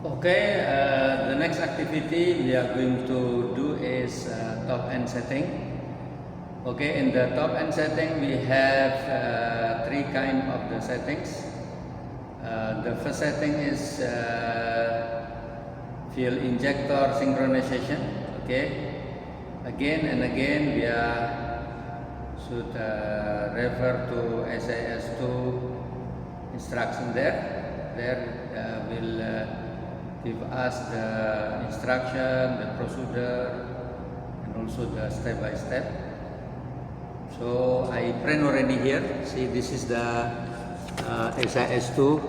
Okay, the next activity we are going to do is top end setting. Okay, in the top end setting we have three kind of the settings. The first setting is fuel injector synchronization. Okay, again and again we should refer to SAS2 instruction there. There will give us the instruction, the procedure, and also the step by step. So I print already here. See, this is the SAS2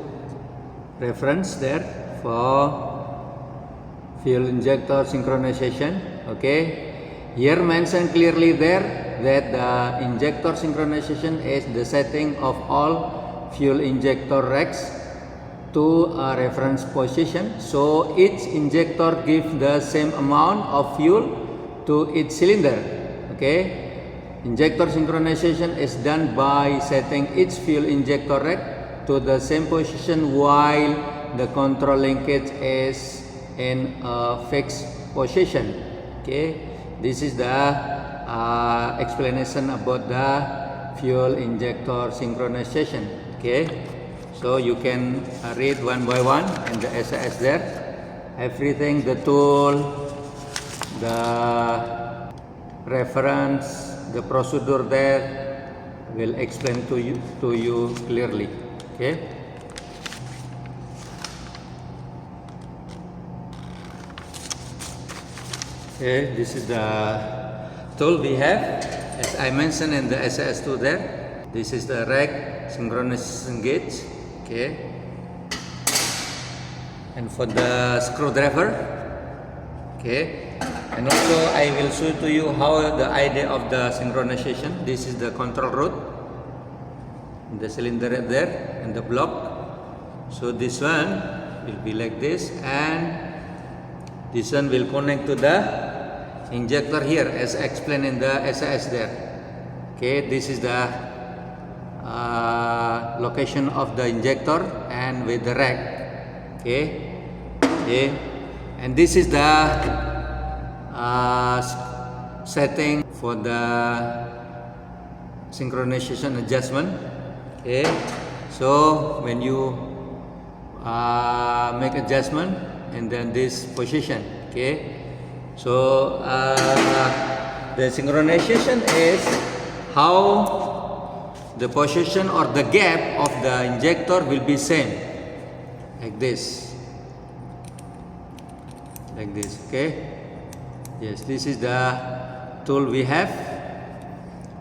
reference there for fuel injector synchronization. Okay, here mentioned clearly there that the injector synchronization is the setting of all fuel injector racks to a reference position, so each injector gives the same amount of fuel to each cylinder. Okay, injector synchronization is done by setting each fuel injector rack to the same position while the control linkage is in a fixed position. Okay, this is the explanation about the fuel injector synchronization. Okay, so you can read one by one in the SAS there. Everything, the tool, the reference, the procedure there will explain to you clearly. Okay. Okay, this is the tool we have. As I mentioned in the SAS2 there, this is the rack synchronization gauge. Okay, and for the screwdriver. Okay, and also I will show to you how the idea of the synchronization. This is the control rod, the cylinder there and the block. So this one will be like this, and this one will connect to the injector here as explained in the SAS there. Okay, this is the location of the injector and with the rack. Okay, and this is the setting for the synchronization adjustment. Okay, so when you make adjustment and then this position. Okay, so the synchronization is how the position or the gap of the injector will be same, like this, okay. Yes, this is the tool we have.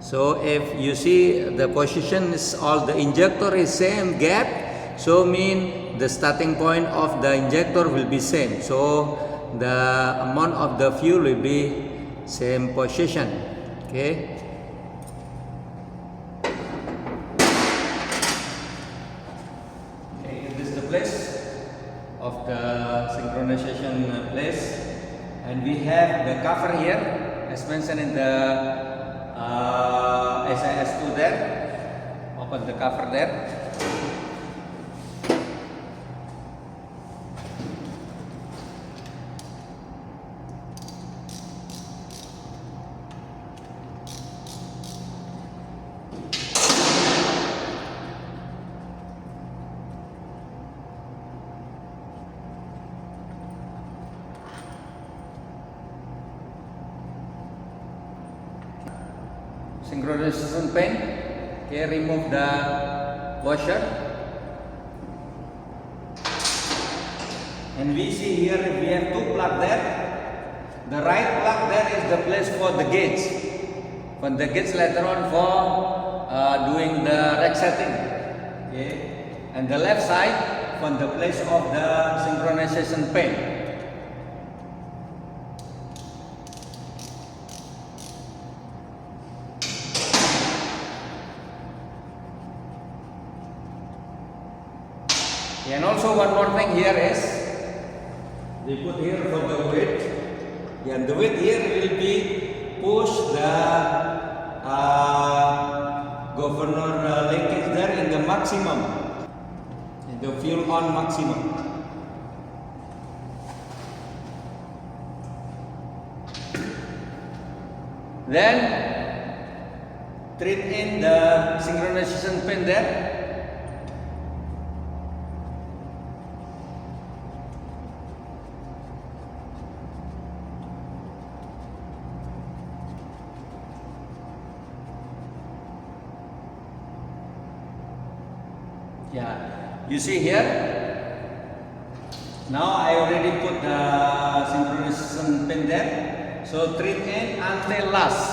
So if you see the position is all the injector is same gap, so mean the starting point of the injector will be same, so the amount of the fuel will be same position. Okay. Place of the synchronization place, and we have the cover here as mentioned in the SAS2 there. Open the cover there. Synchronization pin. Okay, remove the washer, and we see here we have two plugs there. The right plug there is the place for the gauge. For the gauge later on for doing the rack setting. Okay, and the left side for the place of the synchronization pin. And also one more thing here is they put here for the weight, and the weight here will be push the governor linkage there in the maximum, in the fuel on maximum. Then thread in the synchronization pin there. Yeah, you see here. Now I already put the synchronization pin there. So thread in until last,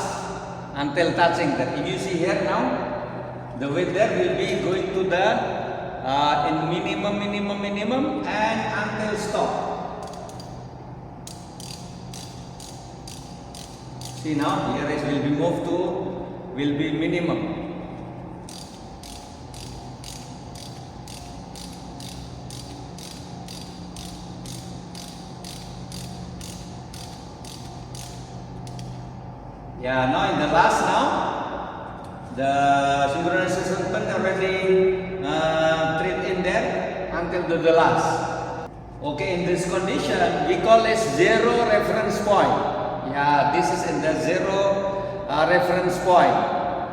until touching that. If you see here now, the width there will be going to the in minimum and until stop. See now here it will be moved to will be minimum. Yeah, now in the last now, the synchronization pin already thread in there until the last. Okay, in this condition, we call it zero reference point. Yeah, this is in the zero reference point.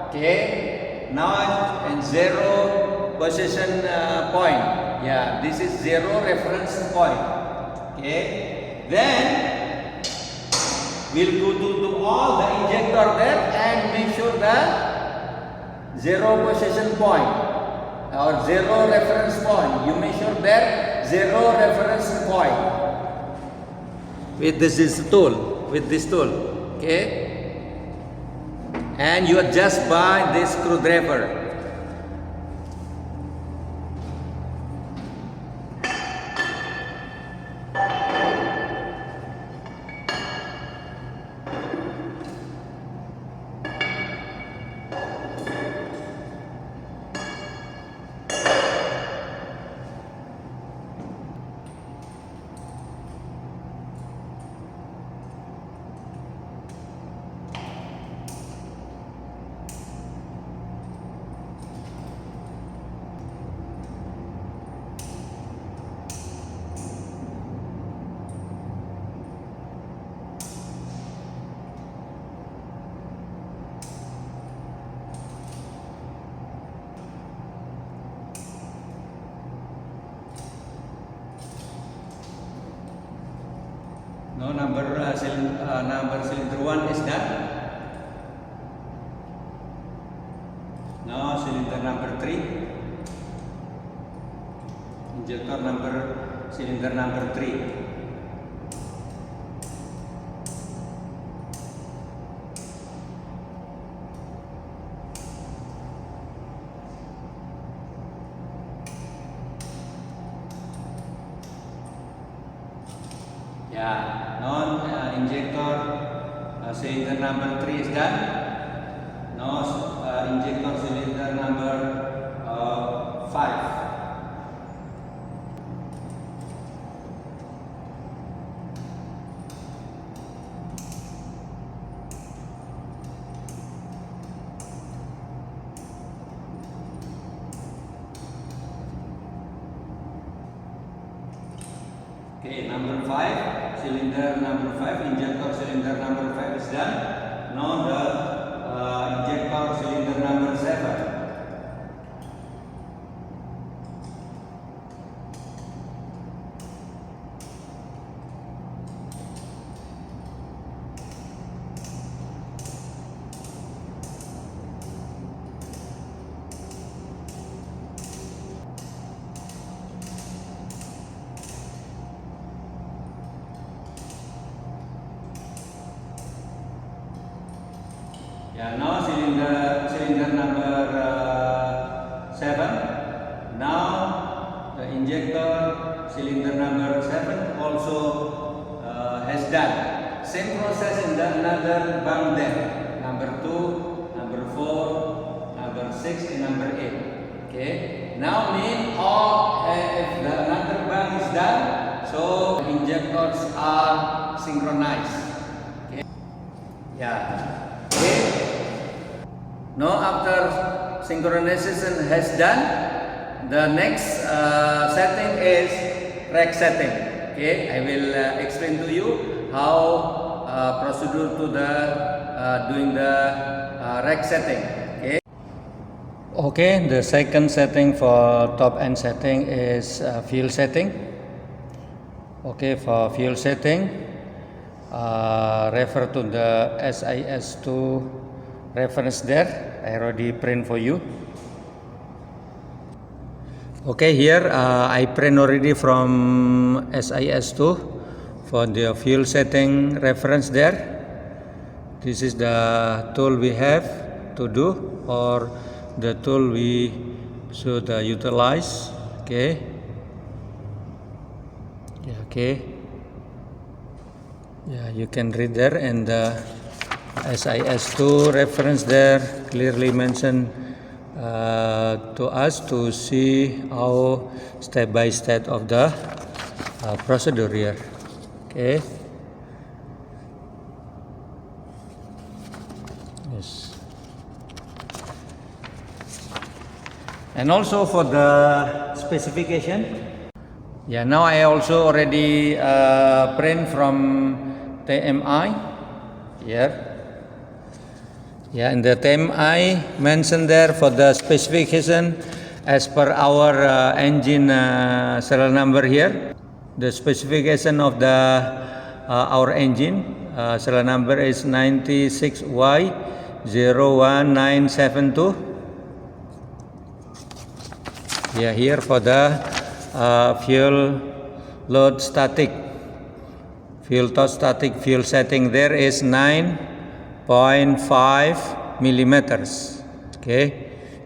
Okay, now in zero position point. Yeah, this is zero reference point. Okay, then we'll go to all the injector there and make sure the zero position point or zero reference point. You measure there zero reference point with this tool. With this tool, okay, and you adjust by this screwdriver. No, number cylinder 1 is done. Now cylinder number 3. Injector cylinder number 3. Yeah, injector cylinder number 3 is done. Now injector cylinder number 5. Okay, number 5, cylinder number 5, injector cylinder number 5 is done. Now the injector cylinder number 7. Yeah, now cylinder number 7. Now the injector cylinder number 7 also has done. Same process in the another bung there. Number 2, number 4, number 6, and number 8. Okay. Now mean all if the another bung is done, so injectors are synchronized. Okay. Yeah. Okay. Now after synchronization has done, the next setting is rack setting. Okay, I will explain to you how procedure to the doing the rack setting. Okay. Okay, the second setting for top end setting is fuel setting. Okay, for fuel setting, refer to the SIS2 reference there. I already print for you. Okay, here I print already from SIS2 for the fuel setting reference there. This is the tool we have to do, or the tool we should utilize. Okay. Yeah, okay. Yeah, you can read there, and the SIS2 reference there clearly mentioned to us to see how step by step of the procedure here. Okay. Yes. And also for the specification. Yeah, now I also already print from TMI here. Yeah, in the TMI mentioned there for the specification as per our engine serial number here. The specification of the our engine serial number is 96Y01972. Yeah, here for the fuel load static, fuel setting there is 9.5 millimeters. Okay,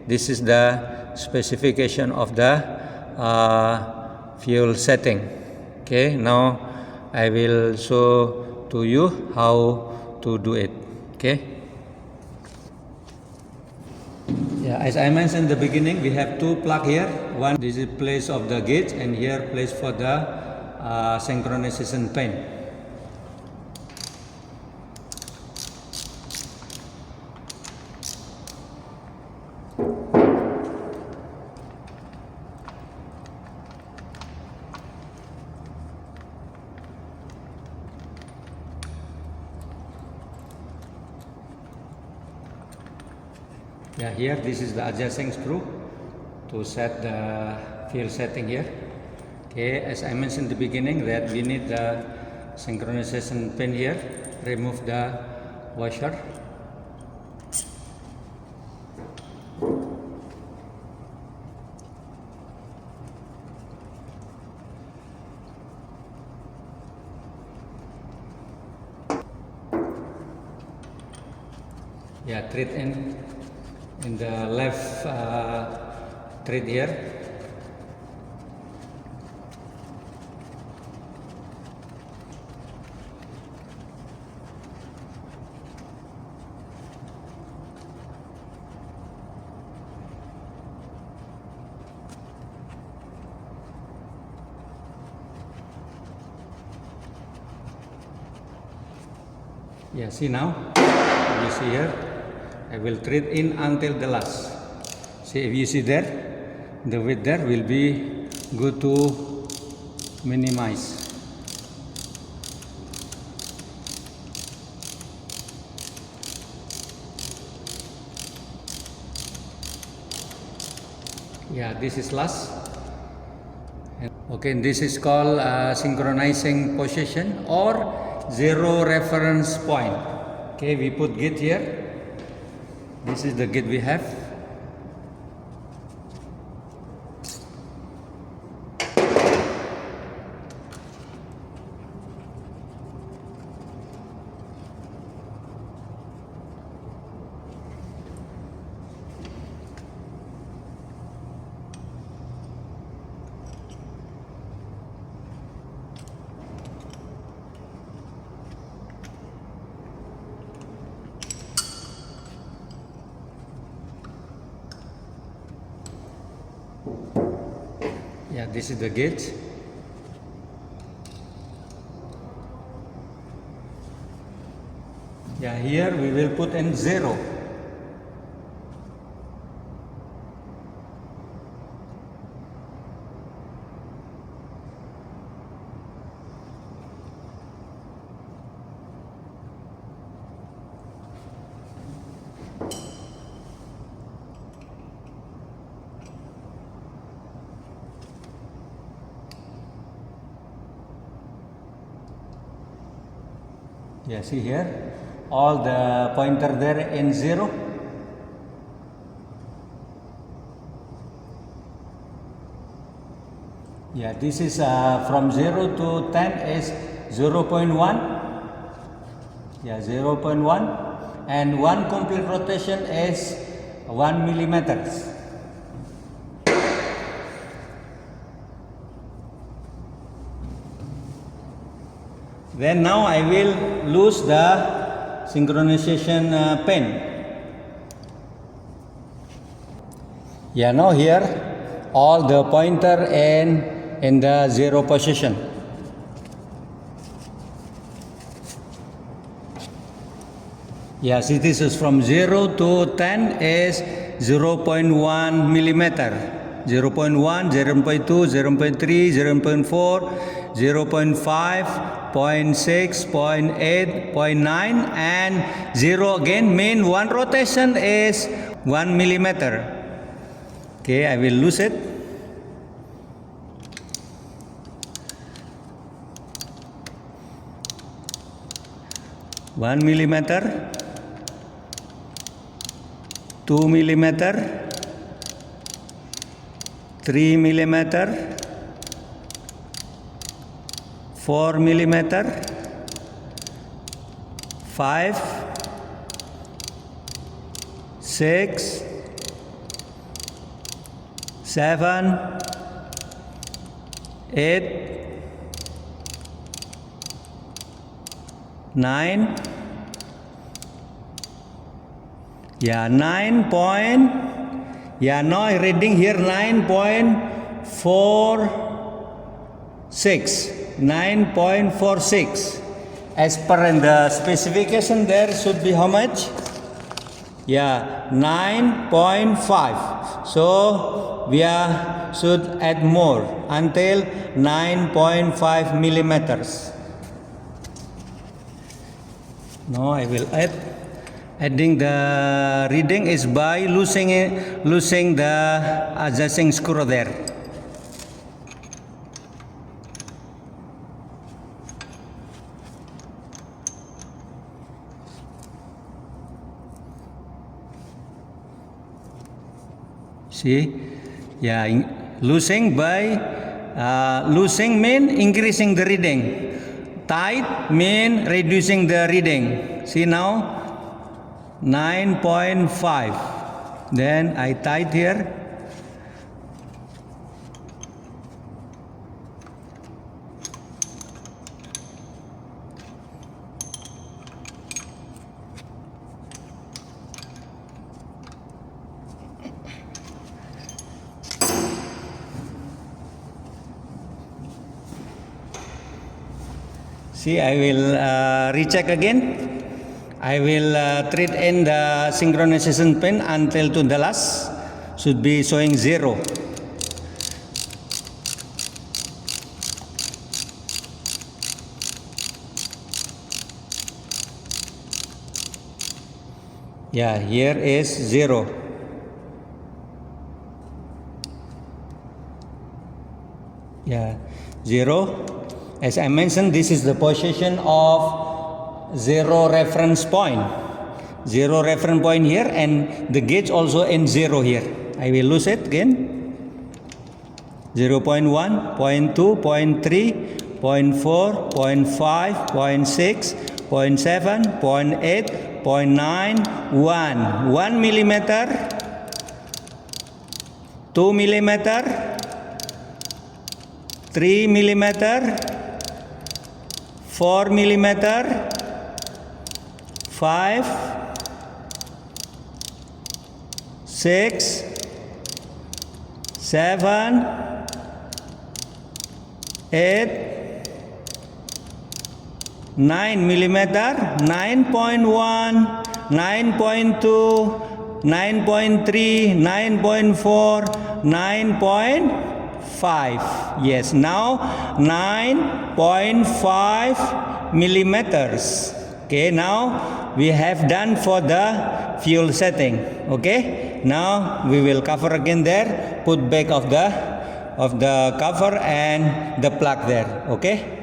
this is the specification of the fuel setting. Okay, now I will show to you how to do it. Okay. Yeah, as I mentioned in the beginning, we have two plug here. One, this is place of the gauge, and here place for the synchronization pin. Yeah, here this is the adjusting screw to set the fuel setting here. Okay, as I mentioned in the beginning that we need the synchronization pin here. Remove the washer. Yeah, thread in the left thread here. Yeah, see now, you see here, I will thread in until the last. See, if you see there, the width there will be good to minimize. Yeah, this is last. Okay, this is called synchronizing position or zero reference point. Okay, we put gate here. This is the gate we have. Yeah, this is the gauge. Yeah, here we will put in 0. Yeah, see here, all the pointer there in 0. Yeah, this is from 0 to 10 is 0.1. Yeah, 0.1, and one complete rotation is 1 millimeters. Then now I will lose the synchronization pin. Yeah, now here all the pointer in the 0 position. Yeah, see, this is from 0 to 10 is 0.1 millimeter. 0.1, 0.2, 0.3, 0.4, 0.5, 0.6, 0.8, 0.9, and 0 again. Mean one rotation is 1 millimeter. Okay, I will lose it. One millimeter, 2 millimeter, 3 millimeter, 4 millimeter, 5, 6, 7, 8, 9. Yeah, 9 point. Yeah, now I'm reading here 9.46. 9.46. As per in the specification, there should be how much? Yeah, 9.5. So we should add more until 9.5 millimeters. Now I will adding the reading is by losing the adjusting screw there. See, yeah, losing by losing mean increasing the reading. Tight mean reducing the reading. See now 9.5. Then I tight here. See, I will recheck again. I will treat in the synchronization pin until to the last should be showing 0. Yeah, here is 0. Yeah, 0. As I mentioned, this is the position of 0 reference point. 0 reference point here, and the gauge also in 0 here. I will lose it again. 0.1, 0.2, 0.3, 0.4, 0.5, 0.6, 0.7, 0.8, 0.9, 1. 1 millimeter, 2 millimeter, 3 millimeter, 4 millimeter, 5, 6, 7, 8, 9 millimeter, 9.1, 9.2, 9.3, 9.4, 9.5. Yes, now 9.5 millimeters. Okay, now we have done for the fuel setting. Okay, now we will cover again there, put back of the cover and the plug there. Okay.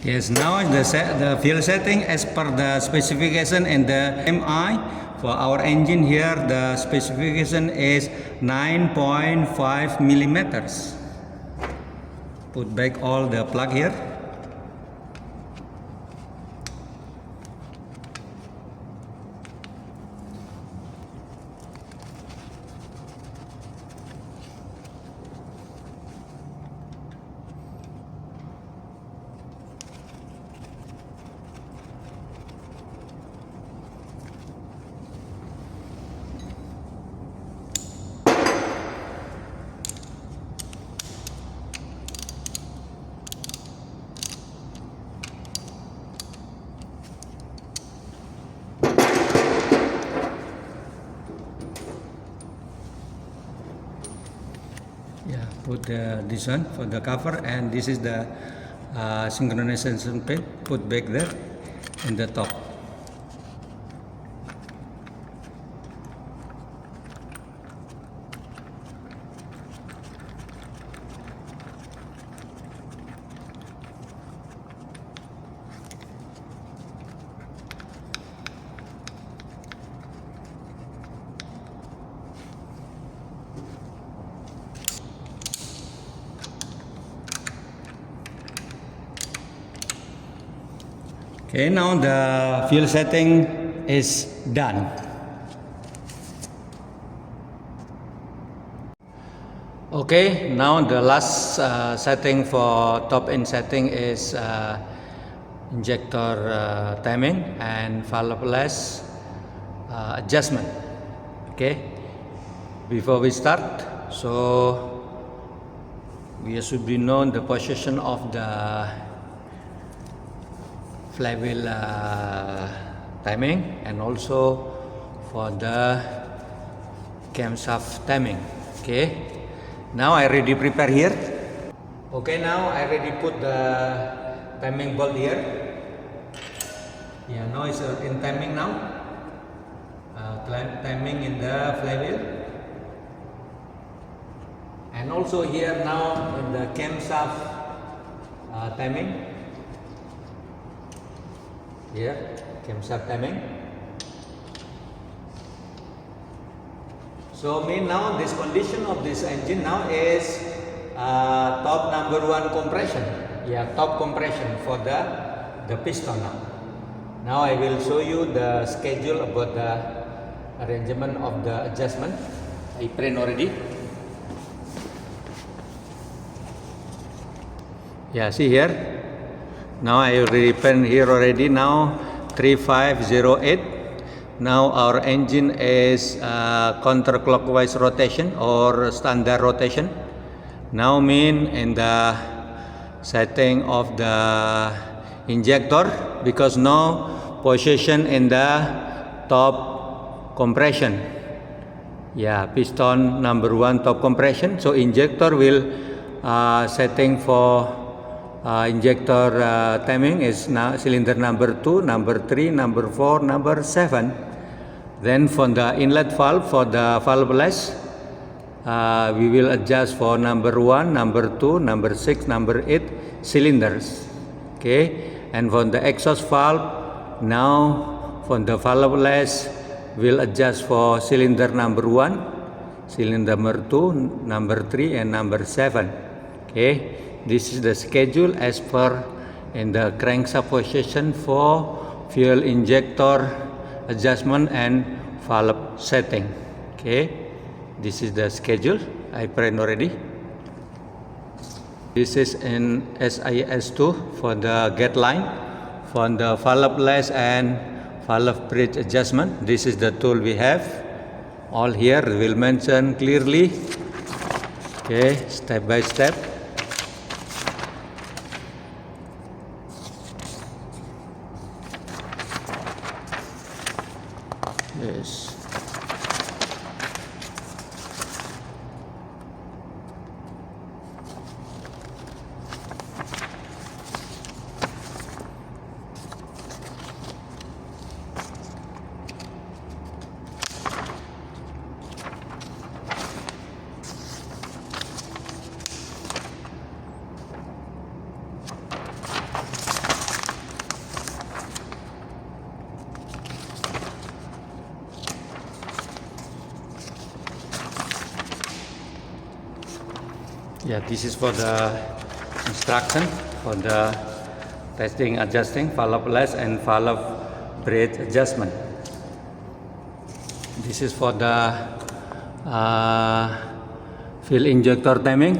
Yes, now the fuel setting as per the specification and the MI for our engine here, the specification is 9.5 millimeters. Put back all the plug here. Yeah, put this one for the cover, and this is the synchronization pin. Put back there in the top. Okay, now the fuel setting is done. Okay, now the last setting for top end setting is injector timing and valveless adjustment. Okay, before we start, so we should be known the position of the flywheel timing, and also for the camshaft timing. Okay, now I already prepare here. Okay, now I already put the timing bolt here. Yeah, now it's in timing now. Timing in the flywheel, and also here now in the camshaft timing. Here, camshaft timing. So mean now this condition of this engine now is top number 1 compression. Yeah, top compression for the piston now. Now I will show you the schedule about the arrangement of the adjustment. I print already. Yeah, see here. Now I already pen here already. Now 3508. Now our engine is counterclockwise rotation or standard rotation. Now mean in the setting of the injector, because no position in the top compression. Yeah, piston number 1 top compression. So injector will setting for injector timing is now cylinder number 2, number 3, number 4, number 7. Then for the inlet valve, for the valveless, we will adjust for number 1, number 2, number 6, number 8 cylinders. Okay, and for the exhaust valve, now for the valveless, we'll adjust for cylinder number 1, cylinder number 2, number 3, and number 7. Okay. This is the schedule as per in the crankshaft position for fuel injector adjustment and valve setting. Okay, this is the schedule. I print already. This is in SIS2 for the gate line, for the valveless and valve bridge adjustment. This is the tool we have. All here will mention clearly. Okay, step by step. Yes. Yeah, this is for the instruction for the testing, adjusting valve less and valve bridge adjustment. This is for the fuel injector timing.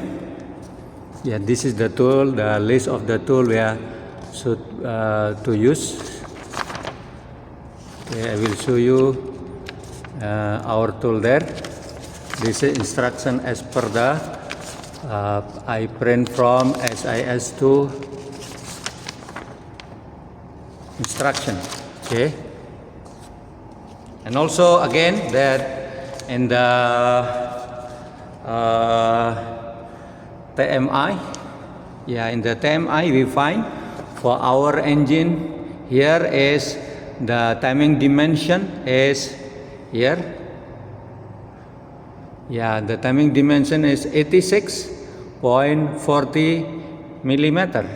Yeah, this is the tool, the list of the tool we are should to use. Okay, I will show you our tool there. This is instruction as per the I print from SIS2 instruction. Okay, and also again that in the TMI, yeah, in the TMI we find for our engine here is the timing dimension is here. Yeah, the timing dimension is 86.40 millimeter.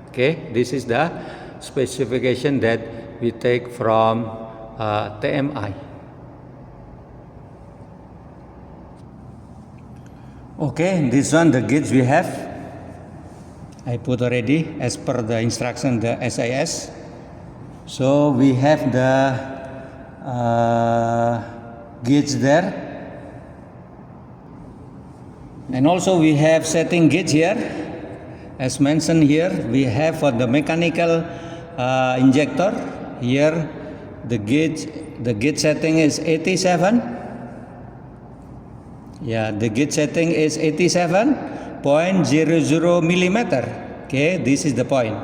Okay, this is the specification that we take from TMI. Okay, this one the gauge we have, I put already as per the instruction, the SIS. So we have the gauge there, and also we have setting gauge here. As mentioned here, we have for the mechanical injector here the gauge setting is 87. Yeah, the gauge setting is 87.00 millimeter. Okay, this is the point.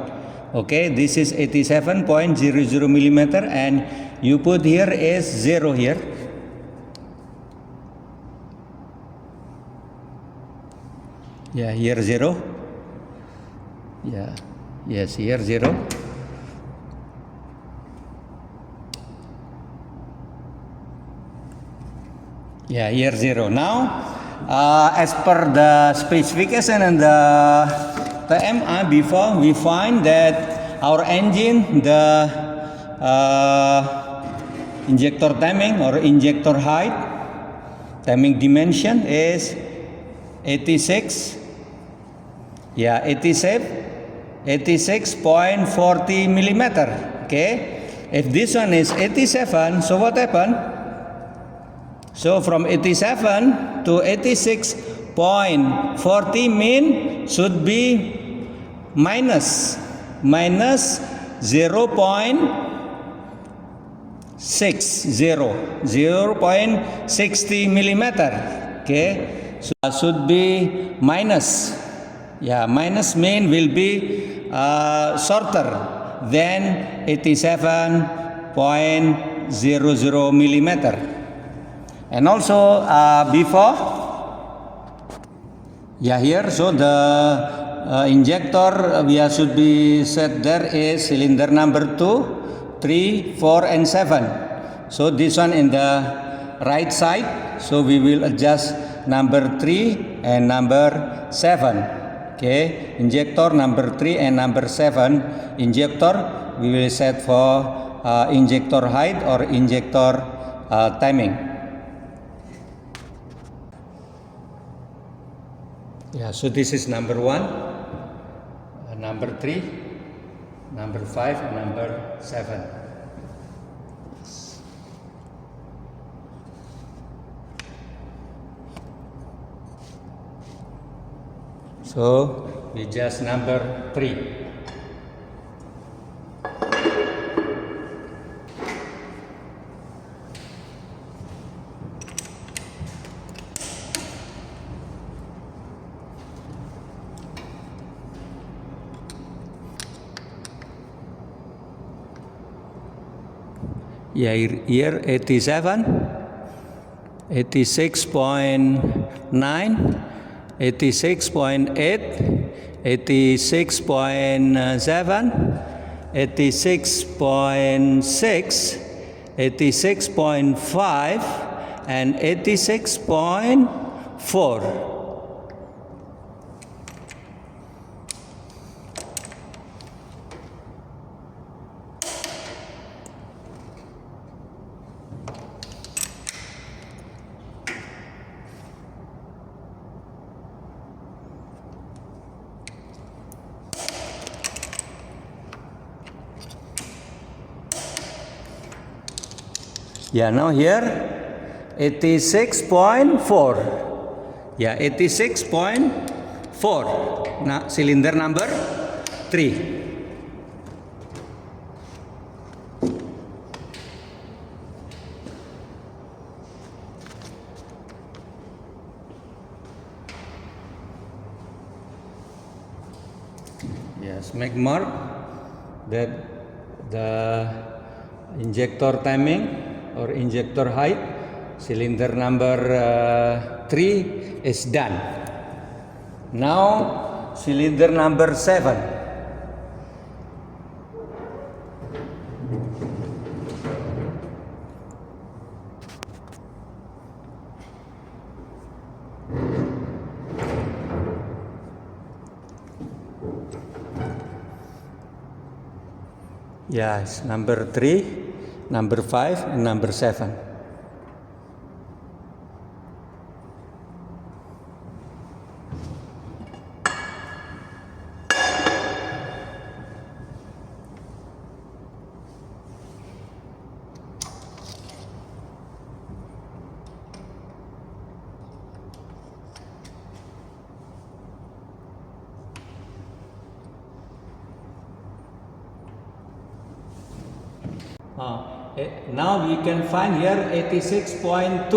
Okay, this is 87.00 millimeter, and you put here is 0 here. Yeah, here 0. Yeah, yes, here 0. Yeah, here 0. Now, as per the specification and the TMI before, we find that our engine, the injector timing or injector height, timing dimension is 86. Yeah, 86.40 millimeter. Okay, if this one is 87, so what happened? So from 87 to 86.40 mean should be minus 0.60 millimeter. Okay, so should be minus. Yeah, minus mean will be shorter than 87.00 millimeter. And also before, yeah, here, so the injector we should be set there is cylinder number 2, 3, 4 and 7. So this one in the right side, so we will adjust number 3 and number 7. Okay, injector number 3 and number 7 injector we will set for injector height or injector timing. Yeah, so this is number 1, number 3, number 5, and number 7. So we just number 3. Yeah, here 87, 86.9, 86.8, 86.7, 86.6, 86.5, and 86.4. Yeah, now here 86.4. Yeah, 86.4. Now cylinder number 3. Yes, make mark that the injector timing or injector height, cylinder number 3 is done. Now cylinder number 7. Yes, number 3, number 5, and number 7. Now we can find here 86.2.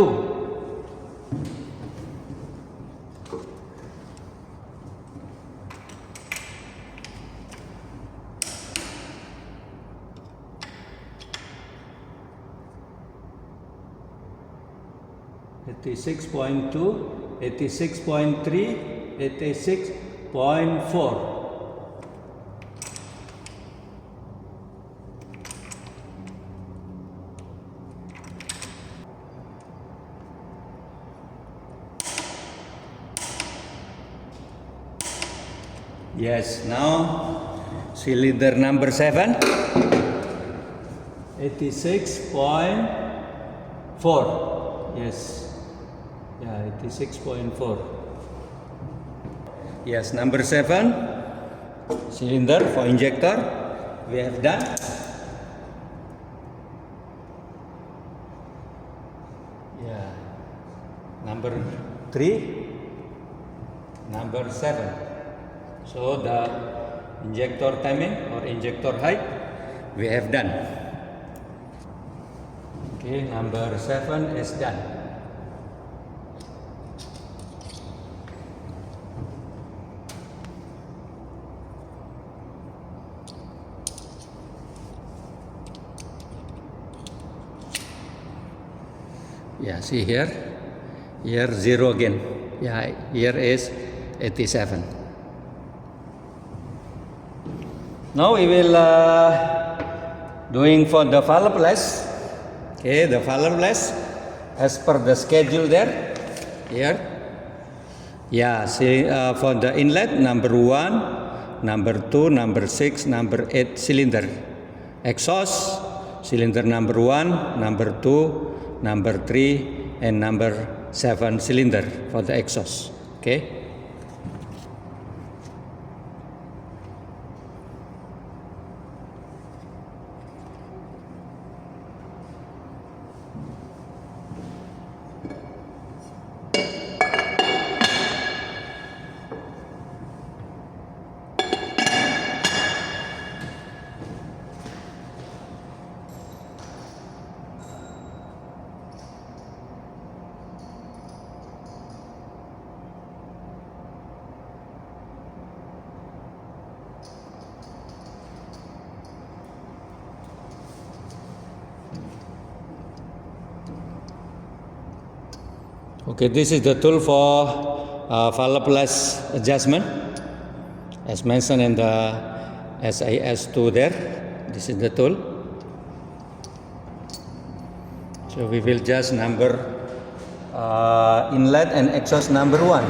Eighty-six point two, 86.3, 86.4. Yes, now cylinder number 7, 86.4. Yes, yeah, 86.4. Yes, number 7, cylinder for injector, we have done. Yeah, number 3, number 7. So the injector timing or injector height we have done. Okay, number 7 is done. Yeah, see here 0 again. Yeah, here is 87. Now we will doing for the valveless. Okay, the valveless as per the schedule there. Here. Yeah, see for the inlet number 1, number 2, number 6, number 8 cylinder. Exhaust cylinder number 1, number 2, number 3, and number 7 cylinder for the exhaust. Okay. Okay, this is the tool for valveless adjustment as mentioned in the SAS2 there. This is the tool. So we will just number inlet and exhaust number 1.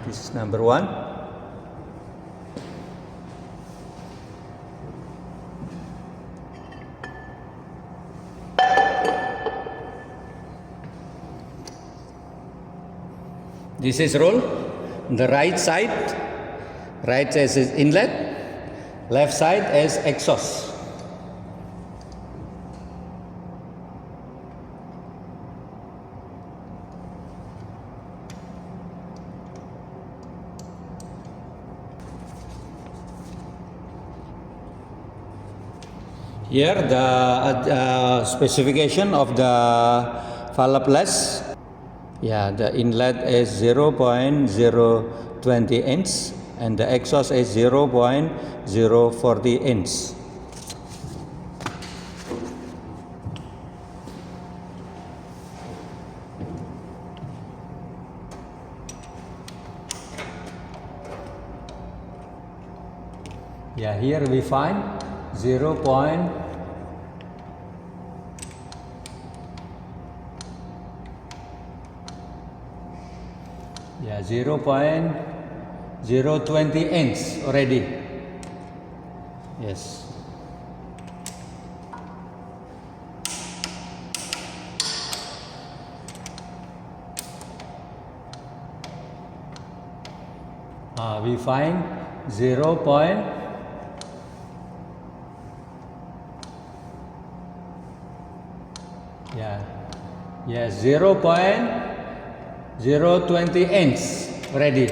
This is number 1. This is roll. The right side is inlet, left side is exhaust. Here the specification of the valve less. Yeah, the inlet is 0.020 inch and the exhaust is 0.040 inch. Yeah, here we find 0. Yeah, 0.020 inch already. Yes. We find 0. Yeah, 0.020 inch ready.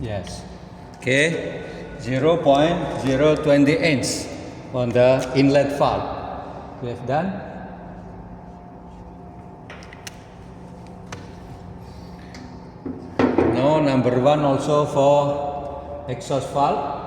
Yes. Okay, 0.020 inch on the inlet valve. We have done. Now number 1 also for exhaust valve.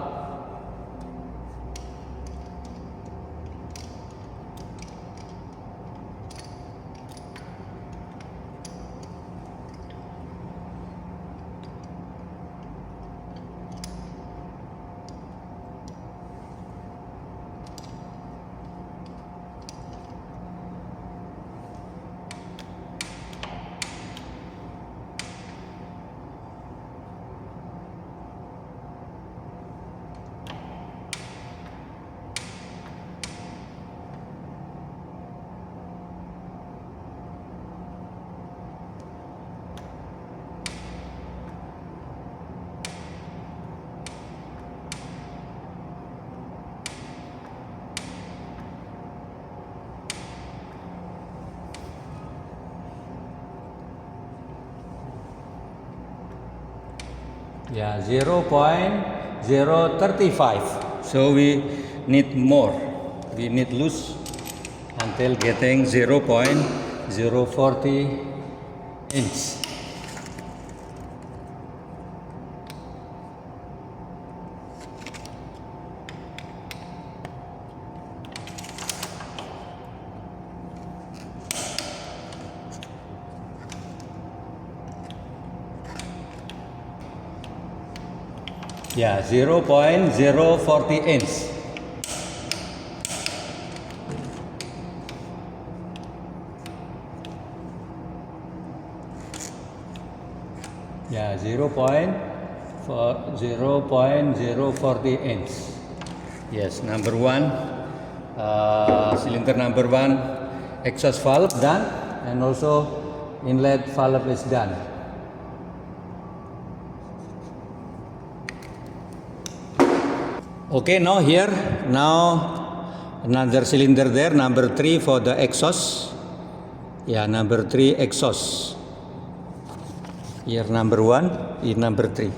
Yeah, 0.035. So we need more. We need loose until getting 0.040 inch. Yeah, 0.040 inch. Yeah, 0.040 inch. Yes, number 1, cylinder number 1, exhaust valve done, and also inlet valve is done. Okay, now here, another cylinder there, number 3 for the exhaust. Yeah, number 3 exhaust. Here number 1, here number 3.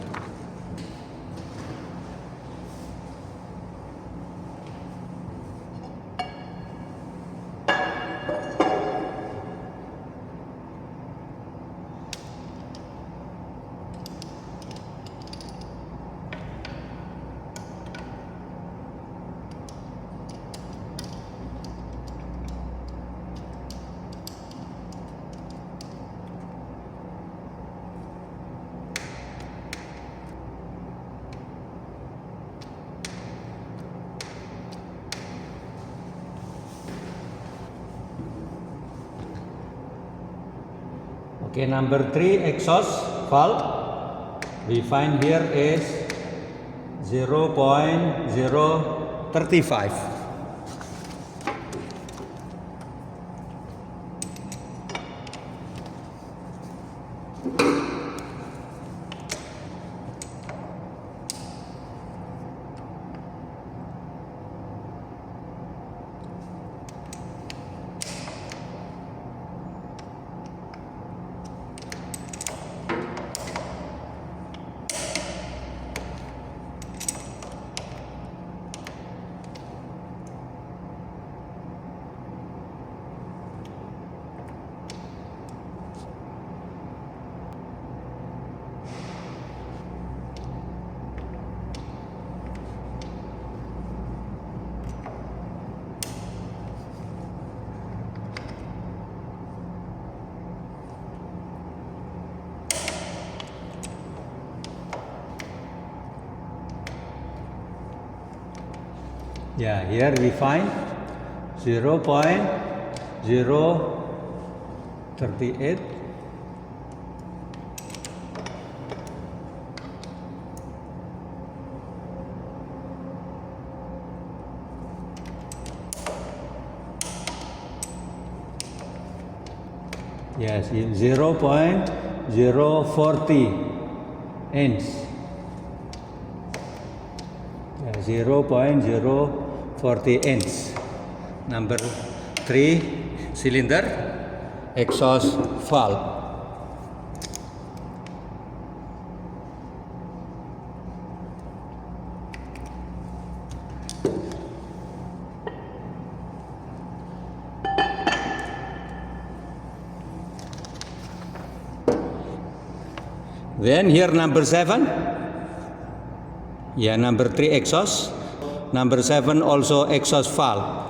Okay, number 3 exhaust valve. We find here is 0.035. Yeah, here we find 0.038. Yes, 0.040 inch. Yeah, 0.040 inch. Number 3 cylinder exhaust valve. Then here number 7. Yeah, number 3 exhaust. Number 7 also exhaust valve.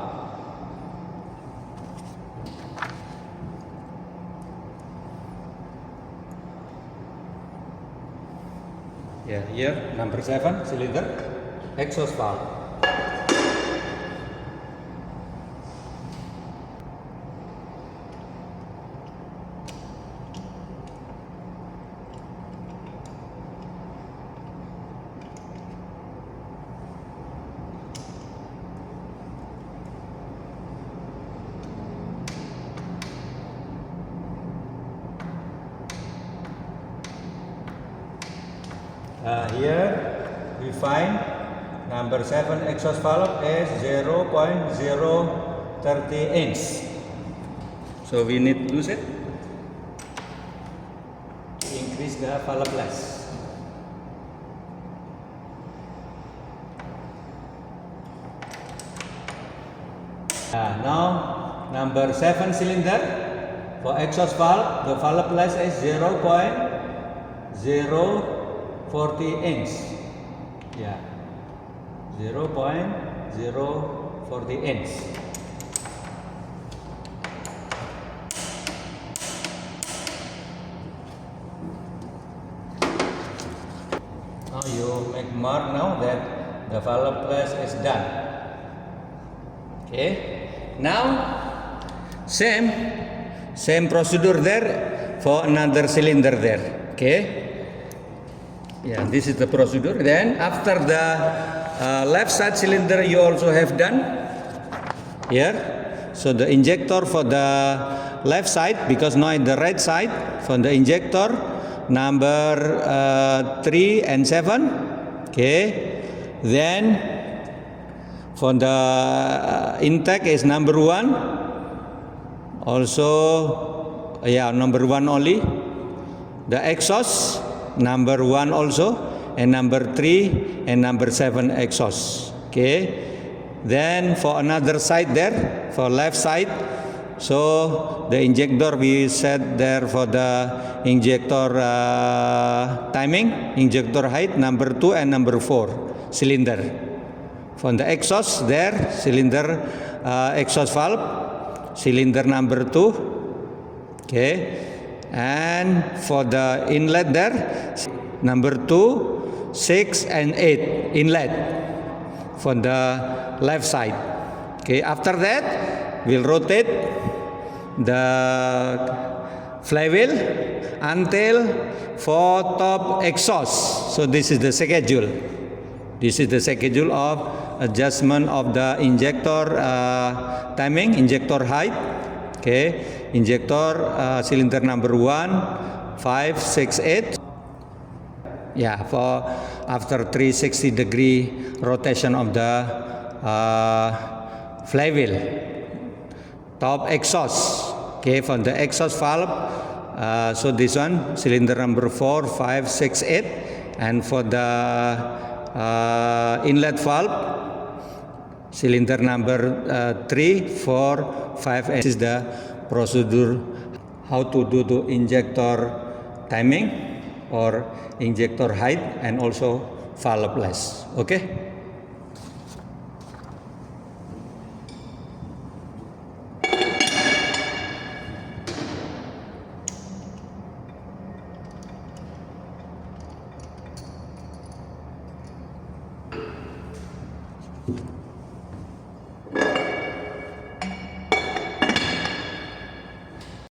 Yeah, here number 7 cylinder exhaust valve. Here we find number 7 exhaust valve is 0.030 inch. So we need to lose it to increase the valve less. Now number 7 cylinder for exhaust valve, the valve less is 0.040 inch. Yeah, 0.040 inch. Now you make mark now that the valve press is done. Okay. Now same procedure there for another cylinder there. Okay. Yeah, this is the procedure. Then after the left side cylinder you also have done here. So the injector for the left side, because now the right side for the injector number 3 and 7. Okay. Then for the intake is number 1. Also, yeah, number 1 only. The exhaust number 1 also, and number 3 and number 7 exhaust. Okay. Then for another side there, for left side, so the injector we set there for the injector timing, injector height number 2 and number 4 cylinder. For the exhaust there, cylinder exhaust valve, cylinder number 2. Okay. And for the inlet there, number 2, 6 and 8 inlet for the left side. Okay, after that we'll rotate the flywheel until for top exhaust. So this is the schedule. This is the schedule of adjustment of the injector timing, injector height. Okay, injector cylinder number 1, 5, 6, 8. Yeah, for after 360-degree rotation of the flywheel. Top exhaust. Okay, for the exhaust valve. So this one, cylinder number 4, 5, 6, 8. And for the inlet valve, cylinder number 3, 4, 5, and this is the procedure how to do the injector timing or injector height and also valve less. Okay.